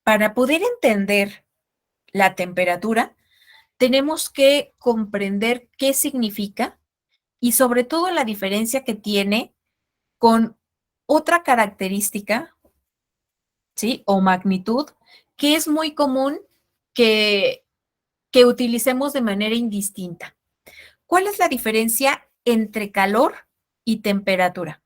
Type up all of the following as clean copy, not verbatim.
para poder entender la temperatura, tenemos que comprender qué significa y sobre todo la diferencia que tiene con otra característica, ¿sí? O magnitud, que es muy común que, que utilicemos de manera indistinta. ¿Cuál es la diferencia entre calor y temperatura?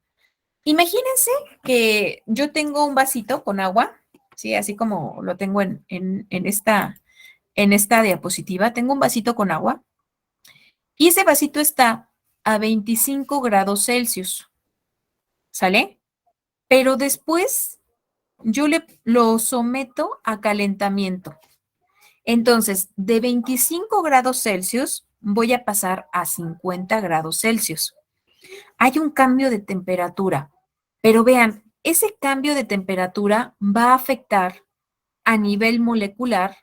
Imagínense que yo tengo un vasito con agua, ¿sí? Así como lo tengo en esta diapositiva, tengo un vasito con agua y ese vasito está a 25 grados Celsius, ¿sale? Pero después yo lo someto a calentamiento. Entonces, de 25 grados Celsius voy a pasar a 50 grados Celsius. Hay un cambio de temperatura, pero vean, ese cambio de temperatura va a afectar a nivel molecular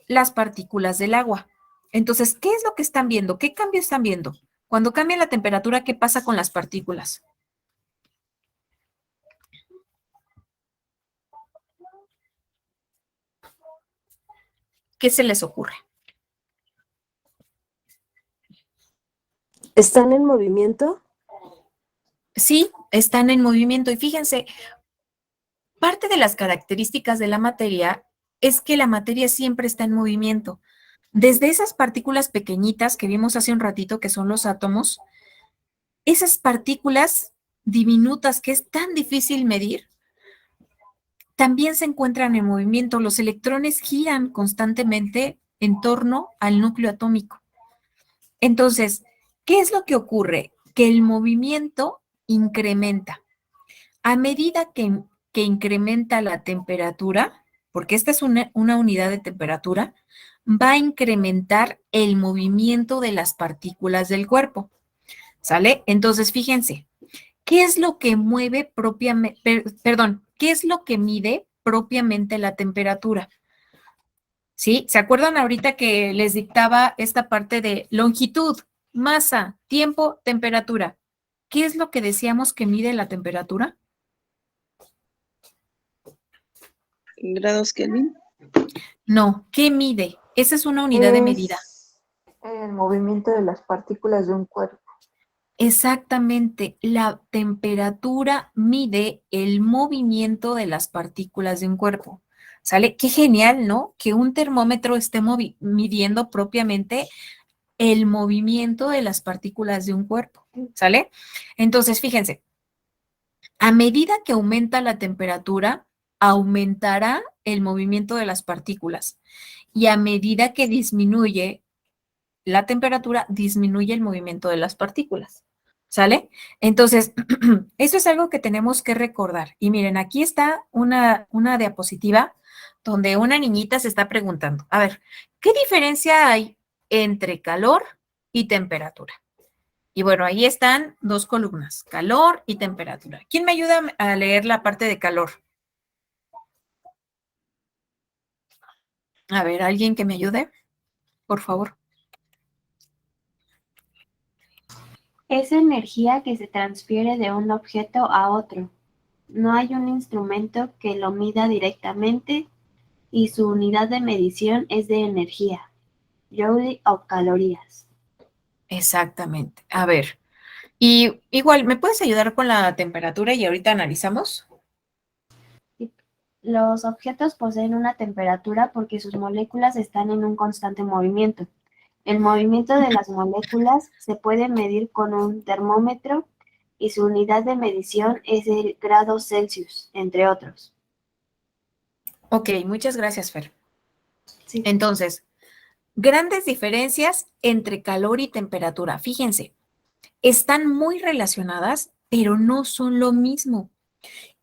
las partículas del agua. Entonces, ¿qué es lo que están viendo? ¿Qué cambio están viendo? Cuando cambia la temperatura, ¿qué pasa con las partículas? ¿Qué se les ocurre? ¿Están en movimiento? Sí, están en movimiento. Y fíjense, parte de las características de la materia es que la materia siempre está en movimiento. Desde esas partículas pequeñitas que vimos hace un ratito, que son los átomos, esas partículas diminutas que es tan difícil medir, también se encuentran en movimiento. Los electrones giran constantemente en torno al núcleo atómico. Entonces, ¿qué es lo que ocurre? Que el movimiento incrementa. A medida que incrementa la temperatura, porque esta es una unidad de temperatura, va a incrementar el movimiento de las partículas del cuerpo. ¿Sale? Entonces, fíjense, ¿qué es lo que mueve propiamente, qué es lo que mide propiamente la temperatura? ¿Sí? ¿Se acuerdan ahorita que les dictaba esta parte de longitud, masa, tiempo, temperatura? ¿Qué es lo que decíamos que mide la temperatura? Grados Kelvin. No, ¿qué mide? Esa es una unidad de medida. Es el movimiento de las partículas de un cuerpo. Exactamente, la temperatura mide el movimiento de las partículas de un cuerpo. ¿Sale? Qué genial, ¿no? Que un termómetro esté midiendo propiamente el movimiento de las partículas de un cuerpo. ¿Sale? Entonces, fíjense, a medida que aumenta la temperatura, aumentará el movimiento de las partículas. Y a medida que disminuye la temperatura, disminuye el movimiento de las partículas. ¿Sale? Entonces, eso es algo que tenemos que recordar. Y miren, aquí está una diapositiva donde una niñita se está preguntando, a ver, ¿qué diferencia hay entre calor y temperatura? Y bueno, ahí están dos columnas, calor y temperatura. ¿Quién me ayuda a leer la parte de calor? A ver, ¿alguien que me ayude? Por favor. Es energía que se transfiere de un objeto a otro. No hay un instrumento que lo mida directamente y su unidad de medición es de energía, joule o calorías. Exactamente. A ver, y igual, ¿me puedes ayudar con la temperatura y ahorita analizamos? Los objetos poseen una temperatura porque sus moléculas están en un constante movimiento. El movimiento de las moléculas se puede medir con un termómetro y su unidad de medición es el grado Celsius, entre otros. Ok, muchas gracias, Fer. Sí. Entonces, grandes diferencias entre calor y temperatura. Fíjense, están muy relacionadas, pero no son lo mismo.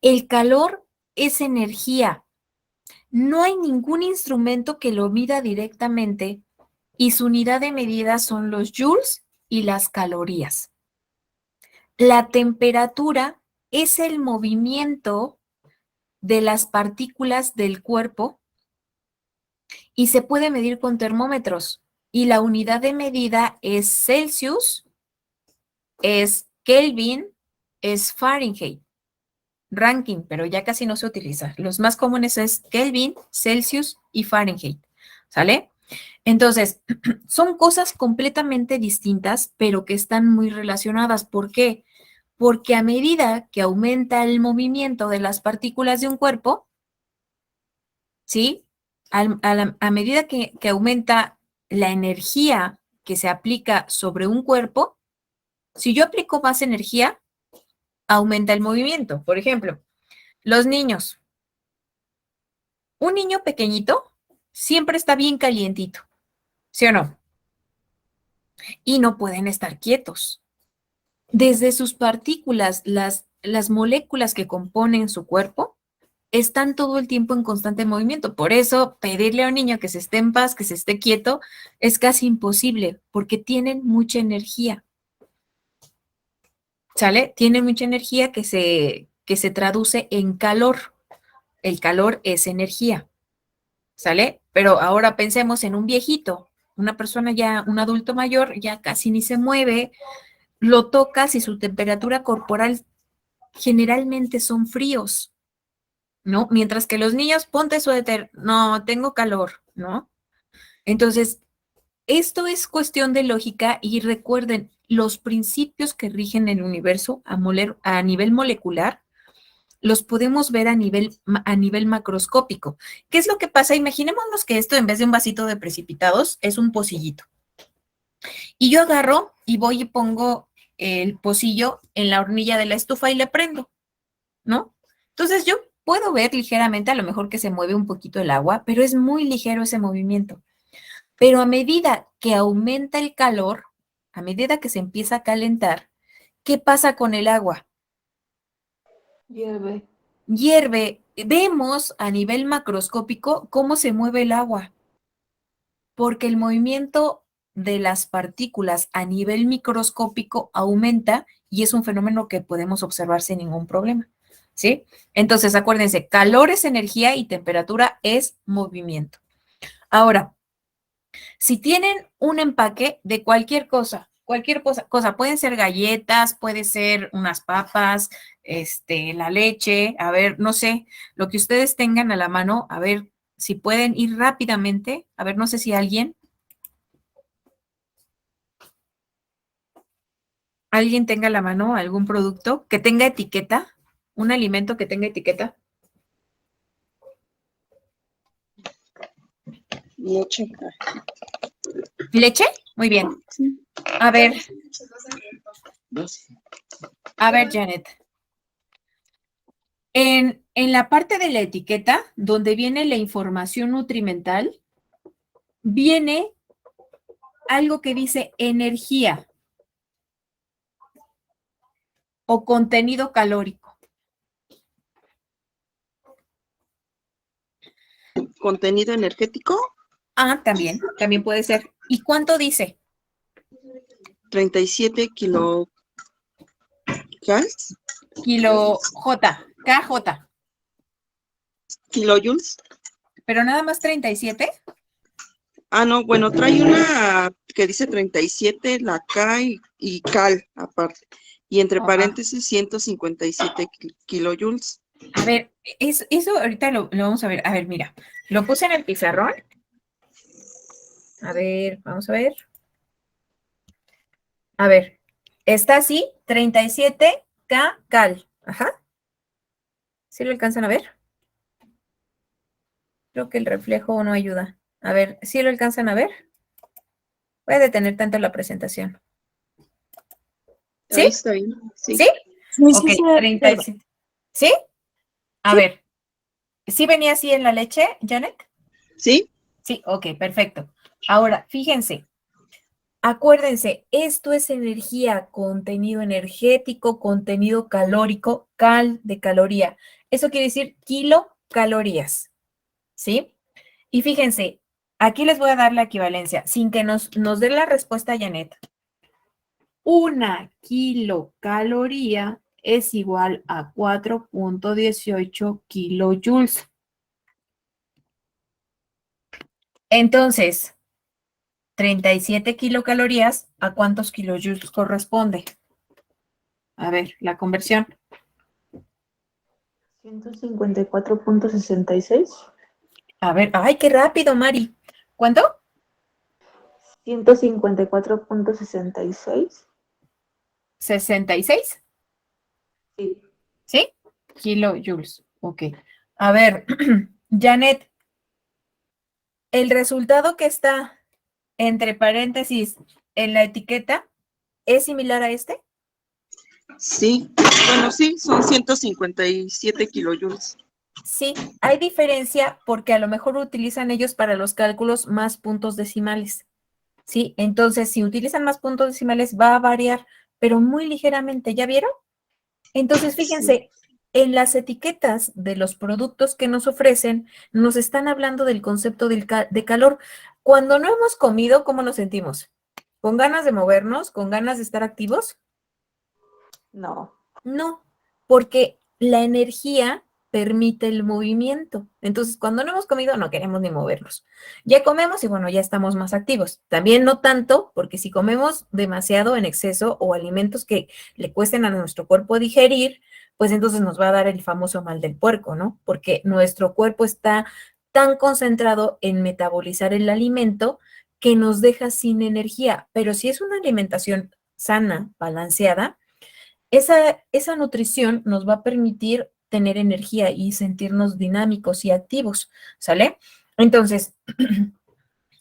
El calor es energía. No hay ningún instrumento que lo mida directamente y su unidad de medida son los joules y las calorías. La temperatura es el movimiento de las partículas del cuerpo y se puede medir con termómetros. Y la unidad de medida es Celsius, es Kelvin, es Fahrenheit. ranking, pero ya casi no se utiliza. Los más comunes es Kelvin, Celsius y Fahrenheit, ¿sale? Entonces, son cosas completamente distintas, pero que están muy relacionadas. ¿Por qué? Porque a medida que aumenta el movimiento de las partículas de un cuerpo, ¿sí? A medida que aumenta la energía que se aplica sobre un cuerpo, si yo aplico más energía, aumenta el movimiento. Por ejemplo, los niños. Un niño pequeñito siempre está bien calientito, ¿sí o no? Y no pueden estar quietos. Desde sus partículas, las moléculas que componen su cuerpo, están todo el tiempo en constante movimiento. Por eso, pedirle a un niño que se esté en paz, que se esté quieto, es casi imposible, porque tienen mucha energía. ¿Sale? Tienen mucha energía que se traduce en calor. El calor es energía. ¿Sale? Pero ahora pensemos en un viejito, una persona ya, un adulto mayor, ya casi ni se mueve, lo tocas y su temperatura corporal generalmente son fríos, ¿no? Mientras que los niños, ponte suéter, no, tengo calor, ¿no? Entonces, esto es cuestión de lógica y recuerden, los principios que rigen el universo a nivel molecular los podemos ver a nivel macroscópico. ¿Qué es lo que pasa? Imaginémonos que esto, en vez de un vasito de precipitados, es un pocillito. Y yo agarro y voy y pongo el pocillo en la hornilla de la estufa y le prendo, ¿no? Entonces yo puedo ver ligeramente, a lo mejor que se mueve un poquito el agua, pero es muy ligero ese movimiento. Pero a medida que aumenta el calor, a medida que se empieza a calentar, ¿qué pasa con el agua? Hierve. Hierve. Vemos a nivel macroscópico cómo se mueve el agua, porque el movimiento de las partículas a nivel microscópico aumenta y es un fenómeno que podemos observar sin ningún problema, ¿sí? Entonces, acuérdense, calor es energía y temperatura es movimiento. Ahora, si tienen un empaque de cualquier cosa, pueden ser galletas, puede ser unas papas, la leche, a ver, no sé, lo que ustedes tengan a la mano, a ver si pueden ir rápidamente, a ver, no sé si alguien tenga a la mano algún producto que tenga etiqueta, un alimento que tenga etiqueta. Leche. ¿Leche? Muy bien. Sí. A ver, Dos. Janet. En la parte de la etiqueta, donde viene la información nutrimental, viene algo que dice energía o contenido calórico. Contenido energético, Ah, también puede ser. ¿Y cuánto dice? 37 kilocalorías. Kilo J, KJ. Kilojoules. ¿Pero nada más 37? Ah, no, bueno, trae una que dice 37, la K y cal aparte. Y entre Ajá. paréntesis 157 kilojoules. A ver, eso ahorita lo vamos a ver. A ver, mira, lo puse en el pizarrón. A ver, vamos a ver. A ver, está así, 37 K cal. Ajá. ¿Sí lo alcanzan a ver? Creo que el reflejo no ayuda. A ver, ¿sí lo alcanzan a ver? Voy a detener tanto la presentación. ¿Sí? Ahí está bien. Sí. ¿Sí? Sí, Ok, sí, sí, 37. ¿Sí? A ver, ¿sí venía así en la leche, Janet? ¿Sí? Sí, ok, perfecto. Ahora, fíjense, acuérdense, esto es energía, contenido energético, contenido calórico, cal de caloría. Eso quiere decir kilocalorías, ¿sí? Y fíjense, aquí les voy a dar la equivalencia, sin que nos dé la respuesta Janet. 1 kilocaloría es igual a 4.18 kilojoules. Entonces, 37 kilocalorías, ¿a cuántos kilojoules corresponde? A ver, la conversión. 154.66. A ver, ay, qué rápido, Mari. ¿Cuánto? 154.66. 66, Sí. ¿sí? Kilojoules. Ok. A ver, Janet, el resultado que está entre paréntesis en la etiqueta es similar a este. Sí, bueno, sí, son 157 kilojoules. Sí, hay diferencia porque a lo mejor utilizan ellos para los cálculos más puntos decimales. Sí, entonces si utilizan más puntos decimales va a variar, pero muy ligeramente. ¿Ya vieron? Entonces, Sí. fíjense, en las etiquetas de los productos que nos ofrecen, nos están hablando del concepto de calor. Cuando no hemos comido, ¿cómo nos sentimos? ¿Con ganas de movernos? ¿Con ganas de estar activos? No. No, porque la energía permite el movimiento. Entonces, cuando no hemos comido, no queremos ni movernos. Ya comemos y bueno, ya estamos más activos. También no tanto, porque si comemos demasiado en exceso o alimentos que le cuesten a nuestro cuerpo digerir, pues entonces nos va a dar el famoso mal del puerco, ¿no? Porque nuestro cuerpo está tan concentrado en metabolizar el alimento que nos deja sin energía. Pero si es una alimentación sana, balanceada, esa nutrición nos va a permitir tener energía y sentirnos dinámicos y activos, ¿sale? Entonces,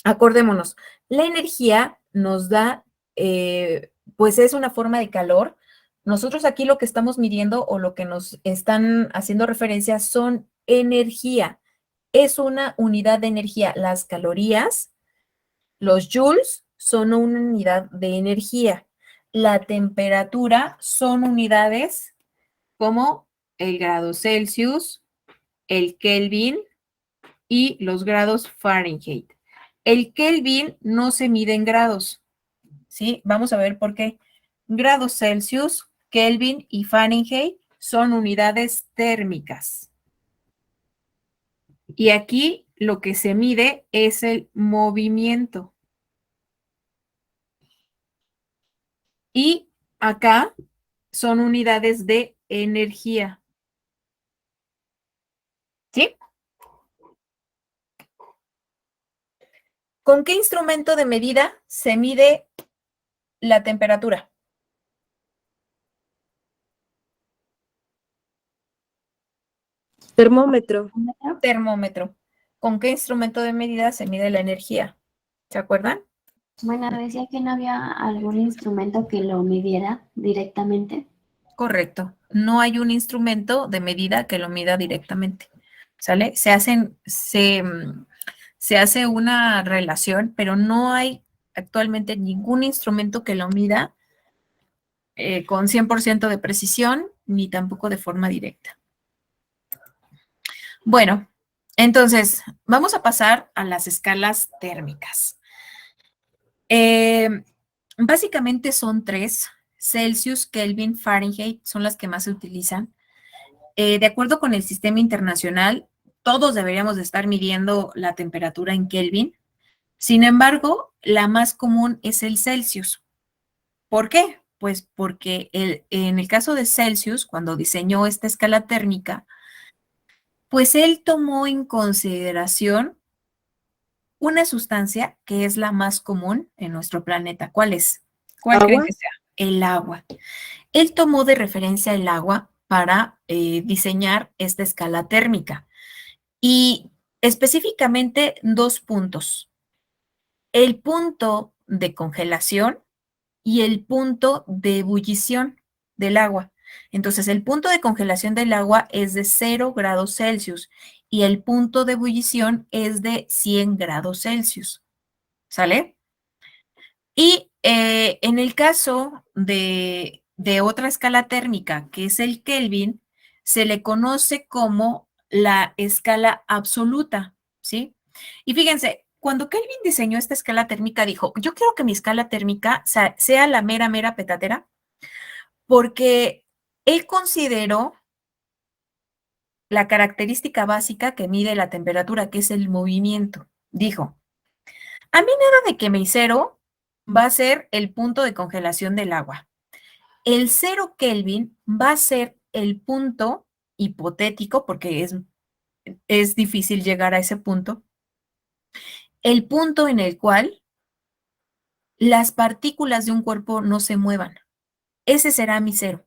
acordémonos, la energía nos da, pues es una forma de calor. Nosotros aquí lo que estamos midiendo o lo que nos están haciendo referencia son energía. Es una unidad de energía. Las calorías, los joules son una unidad de energía. La temperatura son unidades como el grado Celsius, el Kelvin y los grados Fahrenheit. El Kelvin no se mide en grados, ¿sí? Vamos a ver por qué. Grados Celsius, Kelvin y Fahrenheit son unidades térmicas. Y aquí lo que se mide es el movimiento. Y acá son unidades de energía. ¿Sí? ¿Con qué instrumento de medida se mide la temperatura? Termómetro. Termómetro. ¿Con qué instrumento de medida se mide la energía? ¿Se acuerdan? Bueno, decía que no había algún instrumento que lo midiera directamente. Correcto. No hay un instrumento de medida que lo mida directamente. ¿Sale? Se hace una relación, pero no hay actualmente ningún instrumento que lo mida con 100% de precisión, ni tampoco de forma directa. Bueno, entonces, vamos a pasar a las escalas térmicas. Básicamente son tres: Celsius, Kelvin, Fahrenheit, son las que más se utilizan. De acuerdo con el sistema internacional, todos deberíamos de estar midiendo la temperatura en Kelvin. Sin embargo, la más común es el Celsius. ¿Por qué? Pues porque en el caso de Celsius, cuando diseñó esta escala térmica, pues él tomó en consideración una sustancia que es la más común en nuestro planeta. ¿Cuál es? ¿Cuál creen Agua. que sea? El agua. Él tomó de referencia el agua para diseñar esta escala térmica. Y específicamente dos puntos: el punto de congelación y el punto de ebullición del agua. Entonces, el punto de congelación del agua es de 0 grados Celsius y el punto de ebullición es de 100 grados Celsius. ¿Sale? Y en el caso de otra escala térmica, que es el Kelvin, se le conoce como la escala absoluta, ¿sí? Y fíjense, cuando Kelvin diseñó esta escala térmica, dijo: yo quiero que mi escala térmica sea la mera, mera petatera, porque él consideró la característica básica que mide la temperatura, que es el movimiento. Dijo: a mí nada de que mi cero va a ser el punto de congelación del agua. El 0 Kelvin va a ser el punto hipotético, porque es difícil llegar a ese punto, el punto en el cual las partículas de un cuerpo no se muevan. Ese será mi cero.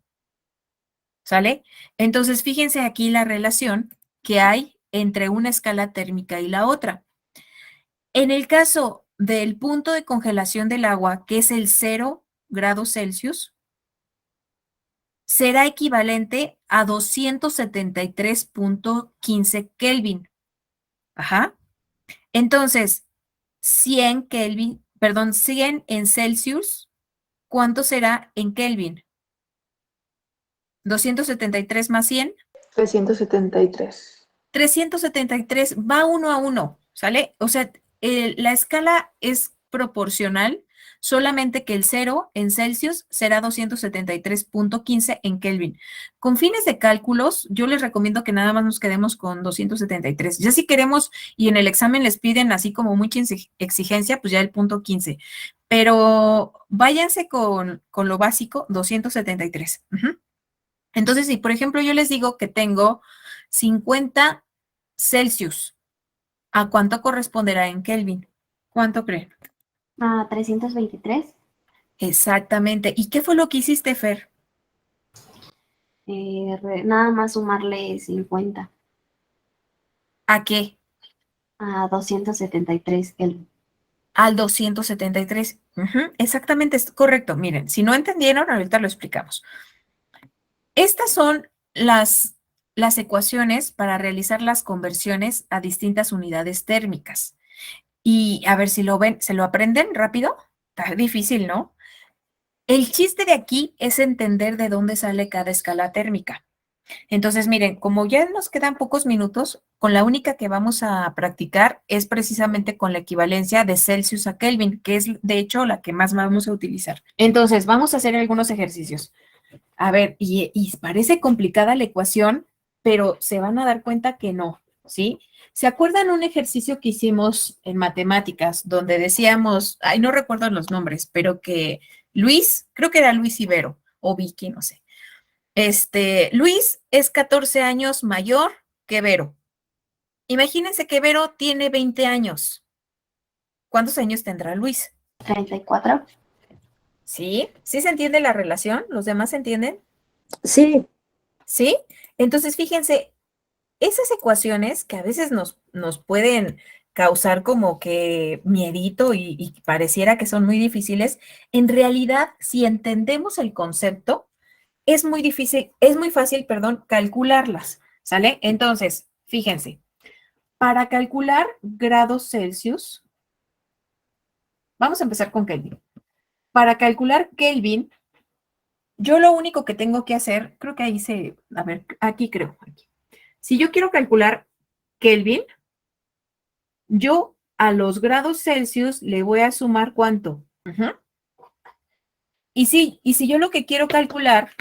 ¿Sale? Entonces, fíjense aquí la relación que hay entre una escala térmica y la otra. En el caso del punto de congelación del agua, que es el 0 grados Celsius, será equivalente a 273.15 Kelvin. Ajá. Entonces, 100 Kelvin, perdón, 100 en Celsius, ¿cuánto será en Kelvin? 273 más 100. 373. 373 va 1 a 1, ¿sale? O sea, la escala es proporcional, solamente que el 0 en Celsius será 273.15 en Kelvin. Con fines de cálculos, yo les recomiendo que nada más nos quedemos con 273. Ya si queremos, y en el examen les piden así como mucha exigencia, pues ya el punto 15. Pero váyanse con lo básico, 273. Entonces, si por ejemplo yo les digo que tengo 50 Celsius, ¿a cuánto corresponderá en Kelvin? ¿Cuánto creen? A 323. Exactamente. ¿Y qué fue lo que hiciste, Fer? Nada más sumarle 50 ¿A qué? a 273 Kelvin. Al 273. Exactamente, es correcto. Miren, si no entendieron, ahorita lo explicamos. Estas son las ecuaciones para realizar las conversiones a distintas unidades térmicas. Y a ver si lo ven, ¿se lo aprenden rápido? Está difícil, ¿no? El chiste de aquí es entender de dónde sale cada escala térmica. Entonces, miren, como ya nos quedan pocos minutos, con la única que vamos a practicar es precisamente con la equivalencia de Celsius a Kelvin, que es de hecho la que más vamos a utilizar. Entonces, vamos a hacer algunos ejercicios. A ver, y parece complicada la ecuación, pero se van a dar cuenta que no, ¿sí? ¿Se acuerdan un ejercicio que hicimos en matemáticas donde decíamos, ay, no recuerdo los nombres, pero que Luis, creo que era Luis Ibero o Vicky, no sé. Luis es 14 años mayor que Vero. Imagínense que Vero tiene 20 años. ¿Cuántos años tendrá Luis? 34. ¿Sí? ¿Sí se entiende la relación? ¿Los demás se entienden? Sí. ¿Sí? Entonces, fíjense, esas ecuaciones que a veces nos pueden causar como que miedito y pareciera que son muy difíciles, en realidad, si entendemos el concepto, es muy difícil, es muy fácil, perdón, calcularlas, ¿sale? Entonces, fíjense, para calcular grados Celsius, vamos a empezar con Kelvin. Para calcular Kelvin, yo lo único que tengo que hacer, creo que ahí a ver, aquí creo, aquí. Si yo quiero calcular Kelvin, yo a los grados Celsius le voy a sumar ¿cuánto? Y si yo lo que quiero calcular,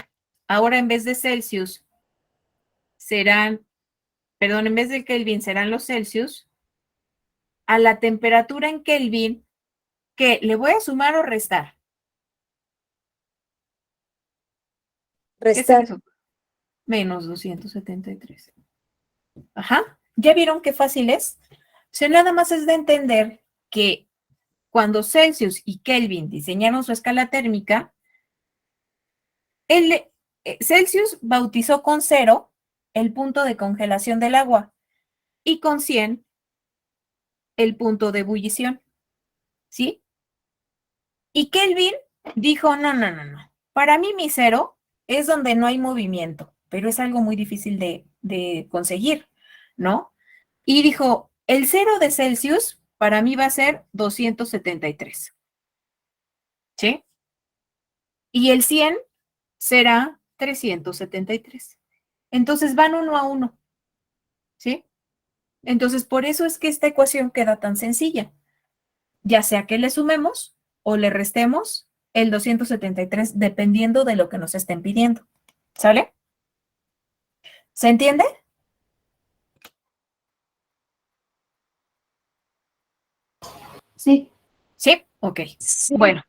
ahora en vez de Celsius, serán, perdón, en vez de Kelvin serán los Celsius, a la temperatura en Kelvin, ¿qué? ¿Le voy a sumar o restar? ¿Qué es eso? Menos 273. Ajá. ¿Ya vieron qué fácil es? O sea, nada más es de entender que cuando Celsius y Kelvin diseñaron su escala térmica, Celsius bautizó con 0 el punto de congelación del agua y con 100 el punto de ebullición, ¿sí? Y Kelvin dijo, no, no, no, no. Para mí mi 0 es donde no hay movimiento, pero es algo muy difícil de conseguir, ¿no? Y dijo, el 0 de Celsius para mí va a ser 273, ¿sí? Y el 100 será 373. Entonces van 1 a 1, ¿sí? Entonces por eso es que esta ecuación queda tan sencilla, ya sea que le sumemos o le restemos el 273, dependiendo de lo que nos estén pidiendo, ¿sale? ¿Se entiende? Sí. ¿Sí? Ok. Sí. Bueno,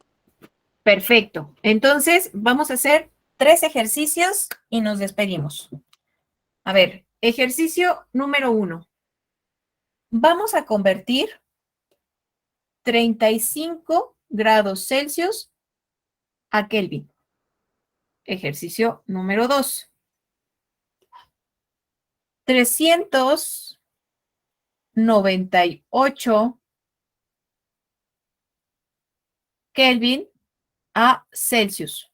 perfecto. Entonces, vamos a hacer 3 ejercicios y nos despedimos. A ver, ejercicio número 1. Vamos a convertir 35 grados Celsius a Kelvin. Ejercicio número 2. 398 Kelvin a Celsius.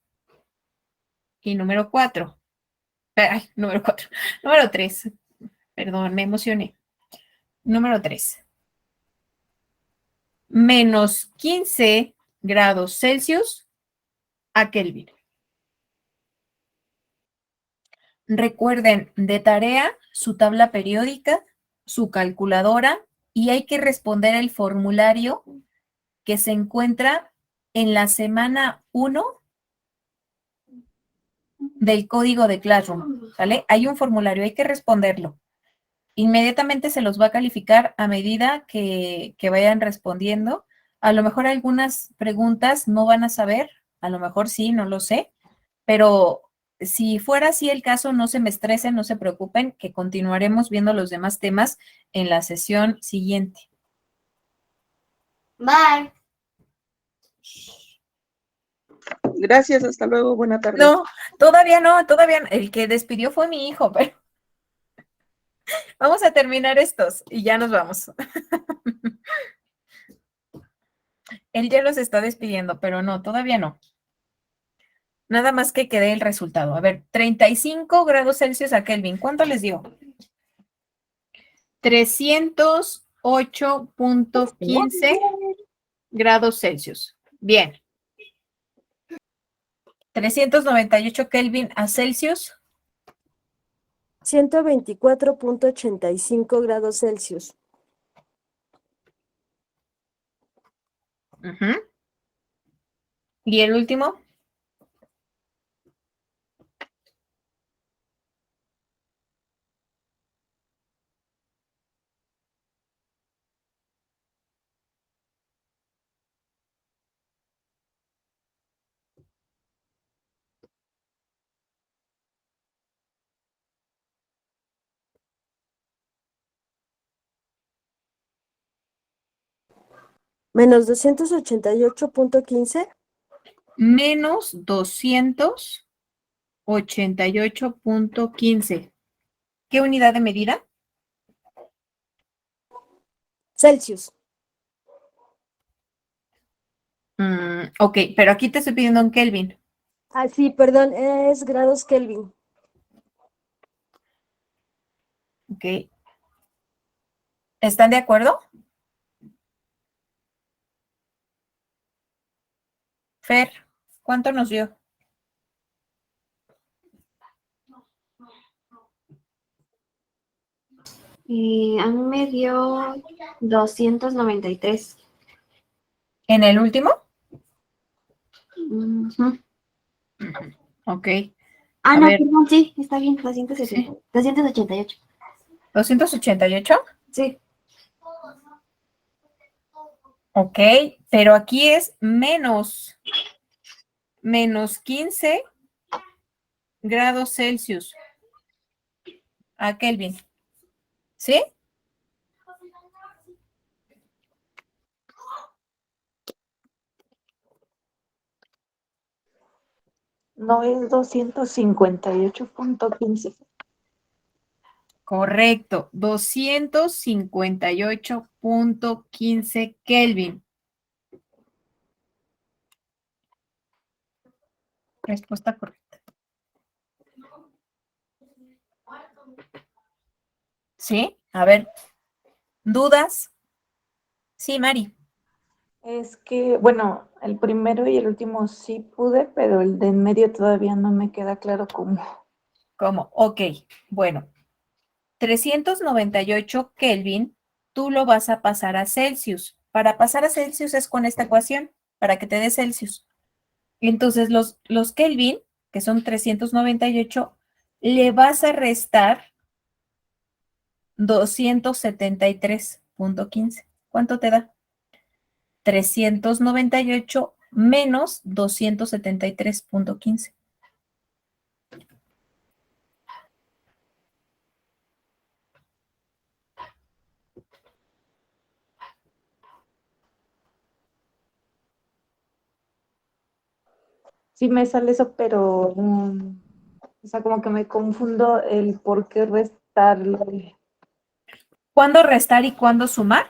Y número 4. Ay, número 4. Número 3. Perdón, me emocioné. Número 3. Menos 15 grados Celsius a Kelvin. Recuerden de tarea su tabla periódica, su calculadora y hay que responder el formulario que se encuentra en la semana 1 del código de Classroom, ¿vale? Hay un formulario, hay que responderlo. Inmediatamente se los va a calificar a medida que vayan respondiendo. A lo mejor algunas preguntas no van a saber, a lo mejor sí, no lo sé, pero si fuera así el caso, no se me estresen, no se preocupen, que continuaremos viendo los demás temas en la sesión siguiente. Bye. Gracias, hasta luego, buena tarde. No, todavía no, todavía no. El que despidió fue mi hijo, pero vamos a terminar estos y ya nos vamos. Él ya los está despidiendo, pero no, todavía no. Nada más que quede el resultado. A ver, 35 grados Celsius a Kelvin. ¿Cuánto les dio? 308.15 grados Celsius. Bien. 398 Kelvin a Celsius. 124.85 grados Celsius. Ujú. ¿Y el último? Menos 288.15. Menos 288.15. ¿Qué unidad de medida? Celsius. Ok, pero aquí te estoy pidiendo en Kelvin. Ah, sí, perdón, es grados Kelvin. Ok. ¿Están de acuerdo? Fer, ¿cuánto nos dio? A mí me dio 293. ¿En el último? Ujú. Ok. Ah, A no, ver. perdón, sí, está bien, 270, 288. ¿288? Sí. Ok, pero aquí es menos 15 grados Celsius a Kelvin. ¿Sí? No es 258.15. Correcto, 258.15 Kelvin. Respuesta correcta. ¿Sí? A ver, ¿dudas? Sí, Mari. Es que, bueno, el primero y el último sí pude, pero el de en medio todavía no me queda claro cómo. ¿Cómo? Ok, bueno. 398 Kelvin, tú lo vas a pasar a Celsius. Para pasar a Celsius es con esta ecuación, para que te dé Celsius. Entonces, los Kelvin, que son 398, le vas a restar 273.15. ¿Cuánto te da? 398 menos 273.15. Sí me sale eso, pero o sea, como que me confundo el por qué restarle. ¿Cuándo restar y cuándo sumar?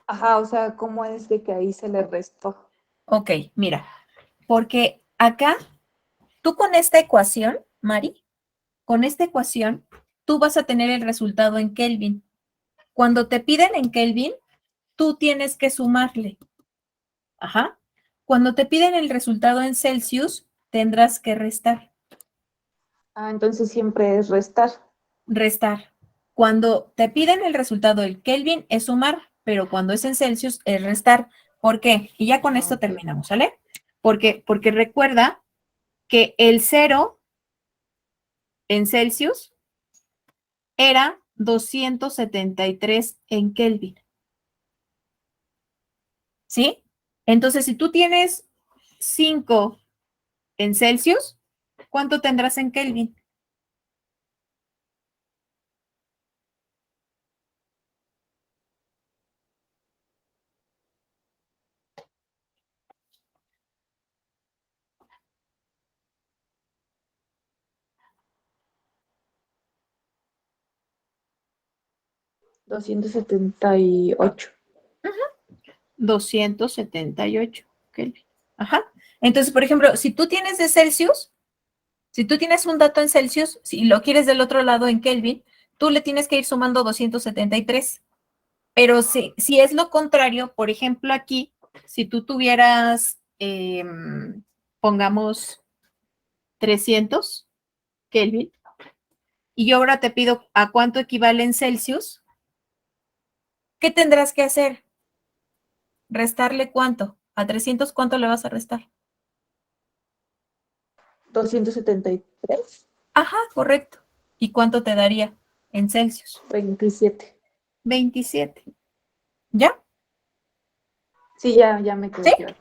Ajá, o sea, ¿cómo es de que ahí se le restó? Ok, mira, porque acá, tú con esta ecuación, Mari, con esta ecuación, tú vas a tener el resultado en Kelvin. Cuando te piden en Kelvin, tú tienes que sumarle. Ajá. Cuando te piden el resultado en Celsius, tendrás que restar. Ah, entonces siempre es restar. Restar. Cuando te piden el resultado en Kelvin, es sumar, pero cuando es en Celsius, es restar. ¿Por qué? Y ya con esto Ok. terminamos, ¿sale? Porque recuerda que el 0 en Celsius era 273 en Kelvin. ¿Sí? Entonces, si tú tienes 5 en Celsius, ¿cuánto tendrás en Kelvin? $278. 278 Kelvin. Ajá. Entonces, por ejemplo, si tú tienes de Celsius, si tú tienes un dato en Celsius, si lo quieres del otro lado en Kelvin, tú le tienes que ir sumando 273. Pero si es lo contrario, por ejemplo, aquí, si tú tuvieras, pongamos 300 Kelvin, y yo ahora te pido a cuánto equivale en Celsius, ¿qué tendrás que hacer? ¿Restarle cuánto? ¿A 300 cuánto le vas a restar? 273, Ajá, correcto. ¿Y cuánto te daría en Celsius? 27. 27. ¿Ya? Sí, ya me quedó ¿Sí? claro.